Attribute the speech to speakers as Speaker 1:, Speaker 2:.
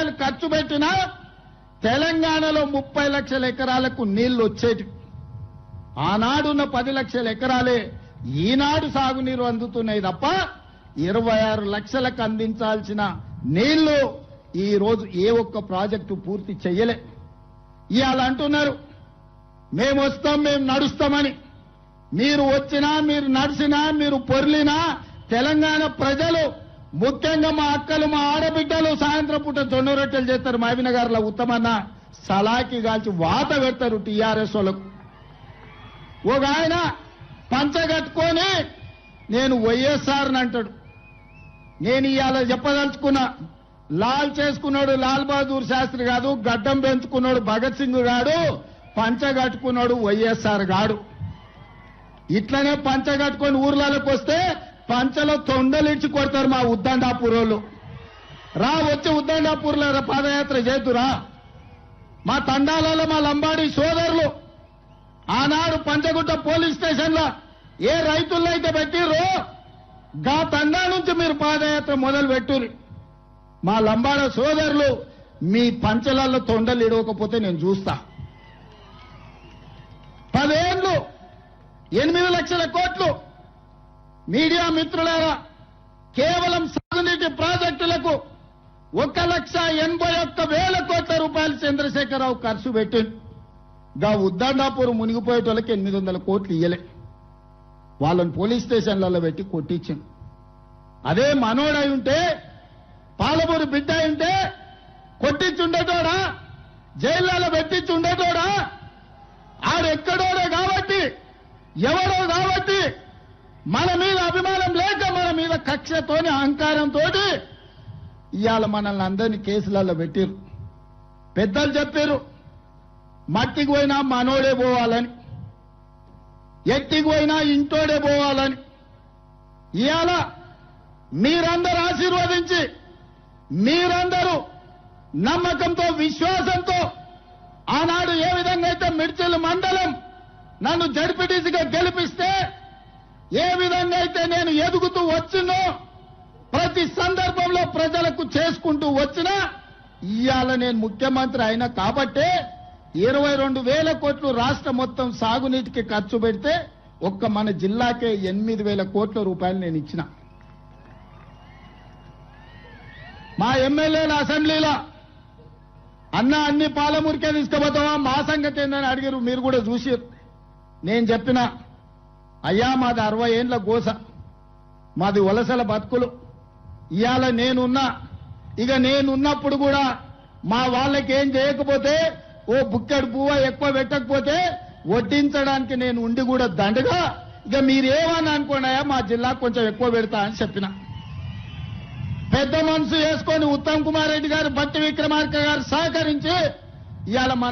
Speaker 1: రూపాయలు ఖర్చు పెట్టినా తెలంగాణలో 30 లక్షల ఎకరాలకు నీళ్లు వచ్చేటి. ఆనాడున్న 10 లక్షల ఎకరాలే ఈనాడు సాగునీరు అందుతున్నాయి తప్ప 26 లక్షలకు అందించాల్సిన నీళ్లు ఈ రోజు ఏ ఒక్క ప్రాజెక్టు పూర్తి చెయ్యలే. ఇవాళ అంటున్నారు మేము వస్తాం, మేము నడుస్తామని. మీరు వచ్చినా, మీరు నడిచినా, మీరు పొర్లినా తెలంగాణ ప్రజలు, ముఖ్యంగా మా అక్కలు, మా ఆడబిడ్డలు సాయంత్రం పూట జొన్న రొట్టెలు చేస్తారు. మహబూబ్నగర్లో ఉత్తమన్న సలాకి కాల్చి వాత పెడతారు టీఆర్ఎస్ వాళ్ళకు. ఒక ఆయన పంచగట్టుకొని నేను వైఎస్ఆర్ అంటాడు. నేను ఇవాళ చెప్పదలుచుకున్నా, లాల్ చేసుకున్నాడు లాల్ బహదూర్ శాస్త్రి కాదు, గడ్డం పెంచుకున్నాడు భగత్ సింగ్ గాడు, పంచగట్టుకున్నాడు వైఎస్ఆర్ గాడు. ఇట్లనే పంచగట్టుకొని ఊర్లలోకి వస్తే పంచలో తొండలిడ్చి కొడతారు మా ఉద్దండాపూర్ వాళ్ళు. రా వచ్చి ఉద్దండాపూర్లో పాదయాత్ర చేతురా. మా తండాలలో మా లంబాడి సోదరులు ఆనాడు పంచగుట్ట పోలీస్ స్టేషన్లో ఏ రైతుల్లో అయితే పెట్టిర్రో గా తండా నుంచి మీరు పాదయాత్ర మొదలు పెట్టుర్రి. మా లంబాడ సోదరులు మీ పంచలాల్లో తొండలు ఇడవకపోతే నేను చూస్తా. 10 ఏళ్లు 8 లక్షల కోట్లు. మీడియా మిత్రులారా, కేవలం సాగునీటి ప్రాజెక్టులకు 1,81,000 కోట్ల రూపాయలు చంద్రశేఖరరావు ఖర్చు పెట్టింది. గా ఉద్దండాపూర్ మునిగిపోయేటోళ్ళకి 800 కోట్లు ఇయ్యలే. వాళ్ళని పోలీస్ స్టేషన్లలో పెట్టి కొట్టించింది. అదే మనోడై ఉంటే, పాలమూరు బిడ్డ ఉంటే కొట్టించుండేటోడా, జైళ్లలో పెట్టించుండేటోడా? ఆడెక్కడోడే కాబట్టి, ఎవరో కాబట్టి మన మీద అభిమానం లేక, మన మీద కక్షతోని అహంకారంతో ఇవాళ మనల్ని అందరినీ కేసులలో పెట్టిరు. పెద్దలు చెప్పారు మట్టికి పోయినా మనోడే పోవాలని, ఎట్టికి పోయినా ఇంటోడే పోవాలని. ఇవాళ మీరందరూ ఆశీర్వదించి, మీరందరూ నమ్మకంతో, విశ్వాసంతో ఆనాడు ఏ విధంగా అయితే మిడ్చల్ మండలం నన్ను జడ్పీటీసీగా గెలిపిస్తే, ఏ విధంగా అయితే నేను ఎదుగుతూ వచ్చినో, ప్రతి సందర్భంలో ప్రజలకు చేసుకుంటూ వచ్చినా, ఇవాళ నేను ముఖ్యమంత్రి అయినా కాబట్టే 22,000 కోట్లు రాష్ట్రం మొత్తం సాగునీటికి ఖర్చు పెడితే ఒక్క మన జిల్లాకే 8,000 కోట్ల రూపాయలు నేను ఇచ్చిన. మా ఎమ్మెల్యేల అసెంబ్లీలో అన్ని పాలమూరికే తీసుకుపోతావా, మా సంగతి ఏందని అడిగారు. మీరు కూడా చూసారు. నేను చెప్పిన అయ్యా మాది 60 ఏండ్ల గోస, మాది వలసల బతుకులు. ఇవాళ నేనున్నా, ఇక నేనున్నప్పుడు కూడా మా వాళ్ళకి ఏం చేయకపోతే, ఓ బుక్కెడు పువ్వ ఎక్కువ పెట్టకపోతే వడ్డించడానికి నేను ఉండి కూడా దండగా, ఇక మీరేమని అనుకోండియా మా జిల్లాకు కొంచెం ఎక్కువ పెడతా అని చెప్పిన. పెద్ద మనసు వేసుకొని ఉత్తమ్ కుమార్ రెడ్డి గారు, బట్టి విక్రమార్క గారు సహకరించి ఇవాళ